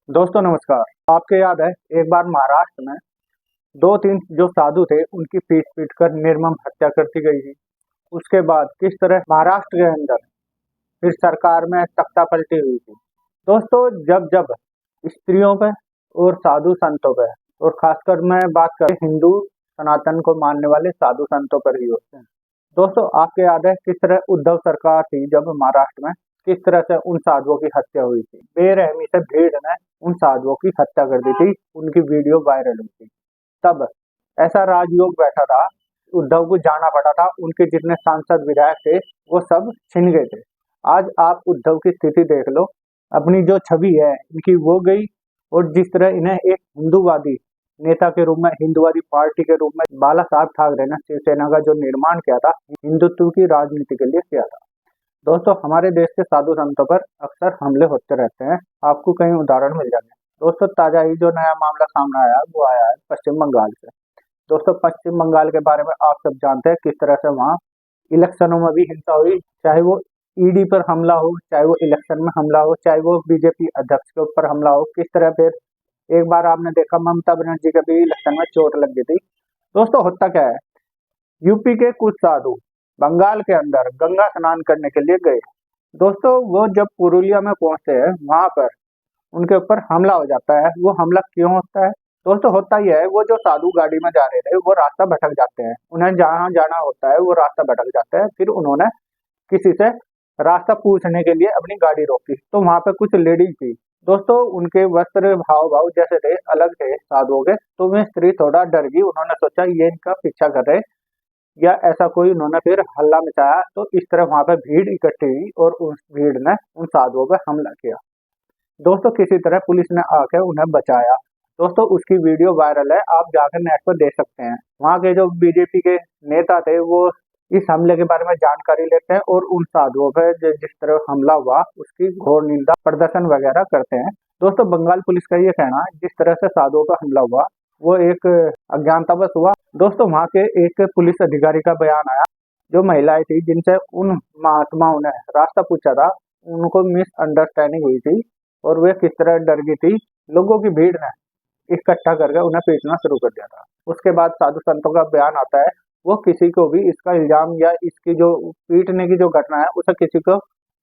दोस्तों नमस्कार। आपके याद है एक बार महाराष्ट्र में दो तीन जो साधु थे उनकी पीट पीट कर निर्मम हत्या कर दी गई थी। उसके बाद किस तरह महाराष्ट्र के अंदर फिर सरकार में तख्ता पलटी हुई थी। दोस्तों जब जब स्त्रियों पे और साधु संतों पे और खासकर मैं बात कर हिंदू सनातन को मानने वाले साधु संतों पर ही होते हैं। दोस्तों आपके याद है किस तरह उद्धव सरकार थी जब महाराष्ट्र में किस तरह से उन साधुओं की हत्या हुई थी। बेरहमी से भीड़ ने उन साधुओं की हत्या कर दी थी। उनकी वीडियो वायरल हुई थी। तब ऐसा राजयोग बैठा था, उद्धव को जाना पड़ा था। उनके जितने सांसद विधायक थे वो सब छिन गए थे। आज आप उद्धव की स्थिति देख लो। अपनी जो छवि है इनकी वो गई, और जिस तरह इन्हें एक हिंदूवादी नेता के रूप में, हिंदूवादी पार्टी के रूप में बाला साहब ठाकरे ने शिवसेना का जो निर्माण किया था, हिंदुत्व की राजनीति के लिए किया था। दोस्तों हमारे देश के साधु संतों पर अक्सर हमले होते रहते हैं। आपको कई उदाहरण मिल जाएंगे। दोस्तों ताजा ही जो नया मामला सामने आया वो आया है पश्चिम बंगाल से। दोस्तों पश्चिम बंगाल के बारे में आप सब जानते हैं किस तरह से वहाँ इलेक्शनों में भी हिंसा हुई। चाहे वो ईडी पर हमला हो, चाहे वो इलेक्शन में हमला हो, चाहे वो बीजेपी अध्यक्ष के ऊपर हमला हो। किस तरह फिर एक बार आपने देखा ममता बनर्जी के भी इलेक्शन में चोट लग गई थी। दोस्तों होता क्या है, यूपी के कुछ साधु बंगाल के अंदर गंगा स्नान करने के लिए गए। दोस्तों वो जब पुरुलिया में पहुंचते हैं वहां पर उनके ऊपर हमला हो जाता है। वो हमला क्यों होता है? दोस्तों होता ही है, वो जो साधु गाड़ी में जा रहे थे वो रास्ता भटक जाते हैं। उन्हें जहाँ जाना होता है वो रास्ता भटक जाता है। फिर उन्होंने किसी से रास्ता पूछने के लिए अपनी गाड़ी रोकी, तो वहां पे कुछ लेडीज थी। दोस्तों उनके वस्त्र भाव भाव जैसे थे अलग थे साधुओं के, तो वह स्त्री थोड़ा डर गई। उन्होंने सोचा ये इनका पीछा कर रहे या ऐसा कोई, उन्होंने फिर हल्ला मचाया। तो इस तरह वहां पे भीड़ इकट्ठी हुई और उस भीड़ ने उन साधुओं पर हमला किया। दोस्तों किसी तरह पुलिस ने आकर उन्हें बचाया। दोस्तों उसकी वीडियो वायरल है, आप जाकर नेट पर देख सकते हैं। वहां के जो बीजेपी के नेता थे वो इस हमले के बारे में जानकारी लेते हैं और उन साधुओं पर जिस तरह हमला हुआ उसकी घोर निंदा प्रदर्शन वगैरह करते हैं। दोस्तों बंगाल पुलिस का ये कहना है जिस तरह से साधुओं पर हमला हुआ वो एक अज्ञानतावश हुआ। दोस्तों वहां के एक पुलिस अधिकारी का बयान आया। जो महिलाएं थी जिनसे उन महात्माओं ने रास्ता पूछा था उनको मिसअंडरस्टैंडिंग हुई थी और वे किस तरह डर गई थी। लोगों की भीड़ ने इकट्ठा करके उन्हें पीटना शुरू कर दिया था। उसके बाद साधु संतों का बयान आता है, वो किसी को भी इसका इल्जाम या इसकी जो पीटने की जो घटना है उसे किसी को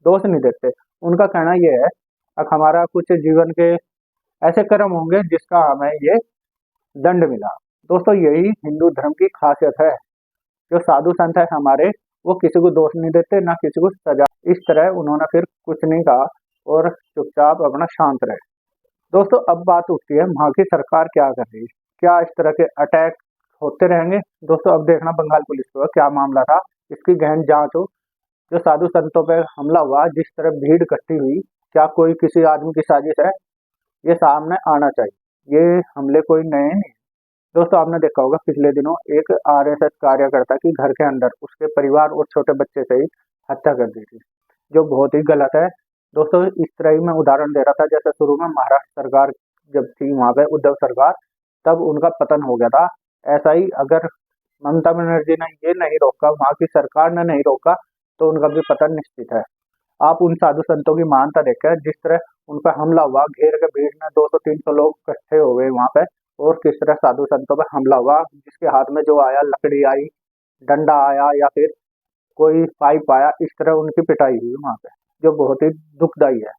दोष नहीं देते। उनका कहना यह है अब हमारा कुछ जीवन के ऐसे कर्म होंगे जिसका हमें ये दंड मिला। दोस्तों यही हिंदू धर्म की खासियत है। जो साधु संत है हमारे, वो किसी को दोष नहीं देते ना किसी को सजा। इस तरह उन्होंने फिर कुछ नहीं कहा और चुपचाप अपना शांत रहे। दोस्तों अब बात उठती है वहां की सरकार क्या कर रही है। क्या इस तरह के अटैक होते रहेंगे? दोस्तों अब देखना बंगाल पुलिस को क्या मामला था, इसकी गहन जांच हो। जो साधु संतों पर हमला हुआ, जिस तरह भीड़ इकट्ठी हुई, क्या कोई किसी आदमी की साजिश है? ये सामने आना चाहिए। ये हमले कोई नए नहीं। दोस्तों आपने देखा होगा पिछले दिनों एक आरएसएस कार्यकर्ता की घर के अंदर उसके परिवार और छोटे बच्चे सहित हत्या कर दी थी, जो बहुत ही गलत है। दोस्तों इस तरह ही मैं उदाहरण दे रहा था, जैसे शुरू में महाराष्ट्र सरकार जब थी वहां पे उद्धव सरकार, तब उनका पतन हो गया था। ऐसा ही अगर ममता बनर्जी ने ये नहीं रोका, वहां की सरकार ने नहीं रोका, तो उनका भी पतन निश्चित है। आप उन साधु संतों की महानता देखकर जिस तरह उन पर हमला हुआ, घेर के भीड़ में 200-300 लोग इकट्ठे हो गए वहां पे, और किस तरह साधु संतों पर हमला हुआ। जिसके हाथ में जो आया, लकड़ी आई, डंडा आया या फिर कोई पाइप आया, इस तरह उनकी पिटाई हुई वहां पे, जो बहुत ही दुखदायी है।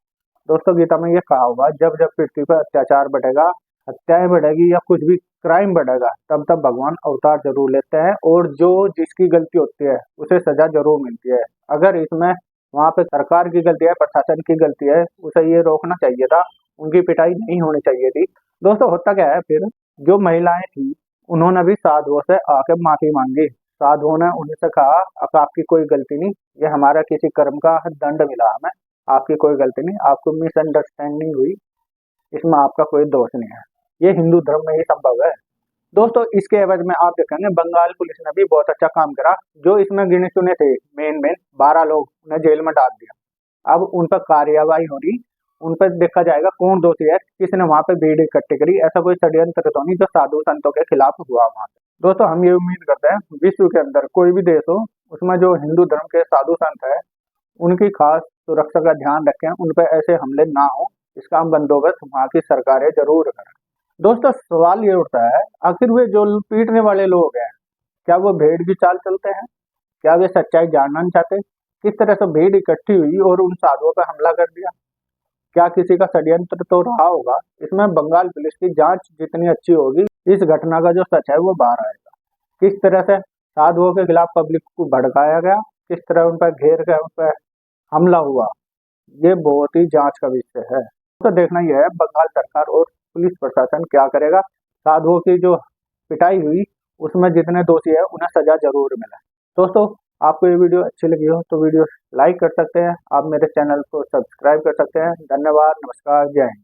दोस्तों गीता में ये कहा हुआ, जब जब पृथ्वी पर अत्याचार बढ़ेगा, हत्याएं बढ़ेगी या कुछ भी क्राइम बढ़ेगा, तब तब भगवान अवतार जरूर लेते हैं और जो जिसकी गलती होती है उसे सजा जरूर मिलती है। अगर इसमें वहां पे सरकार की गलती है, प्रशासन की गलती है, उसे ये रोकना चाहिए था, उनकी पिटाई नहीं होनी चाहिए थी। दोस्तों होता क्या है फिर, जो महिलाएं थी उन्होंने भी साधुओं से आकर माफी मांगी। साधुओं ने उनसे कहा अब आपकी कोई गलती नहीं, ये हमारा किसी कर्म का दंड मिला हमें, आपकी कोई गलती नहीं, आपको मिसअंडरस्टैंडिंग हुई, इसमें आपका कोई दोष नहीं है। ये हिंदू धर्म में ही संभव है। दोस्तों इसके एवज में आप देखेंगे बंगाल पुलिस ने भी बहुत अच्छा काम करा। जो इसमें गिने चुने थे मेन 12 लोग, उन्हें जेल में डाल दिया। अब उन पर कार्यवाही हो रही, उन पर देखा जाएगा कौन दोषी है, किसने वहां पे भीड़ इकट्ठी करी। ऐसा कोई षड्यंत्र तो नहीं जो साधु संतों के खिलाफ हुआ वहां पे। दोस्तों हम ये उम्मीद करते हैं विश्व के अंदर कोई भी देश हो, उसमें जो हिंदू धर्म के साधु संत है उनकी खास सुरक्षा का ध्यान रखें, उन पर ऐसे हमले ना हो इसका बंदोबस्त वहाँ की सरकारें जरूर करें। दोस्तों सवाल ये उठता है, आखिर वे जो पीटने वाले लोग हैं, क्या वो भेड़ की चाल चलते हैं? क्या वे सच्चाई जानना नहीं चाहते? किस तरह से भीड़ इकट्ठी हुई और उन साधुओं पर हमला कर दिया? क्या किसी का षड्यंत्र तो रहा होगा? इसमें बंगाल पुलिस की जांच जितनी अच्छी होगी, इस घटना का जो सच है वो बाहर आएगा। किस तरह से साधुओं के खिलाफ पब्लिक को भड़काया गया, किस तरह उन पर घेर कर उन पर हमला हुआ, ये बहुत ही जांच का विषय है। तो देखना यह है बंगाल सरकार और पुलिस प्रशासन क्या करेगा। साधुओं की जो पिटाई हुई उसमें जितने दोषी है उन्हें सजा जरूर मिले। दोस्तों आपको ये वीडियो अच्छी लगी हो तो वीडियो लाइक कर सकते हैं, आप मेरे चैनल को सब्सक्राइब कर सकते हैं। धन्यवाद, नमस्कार, जय हिंद।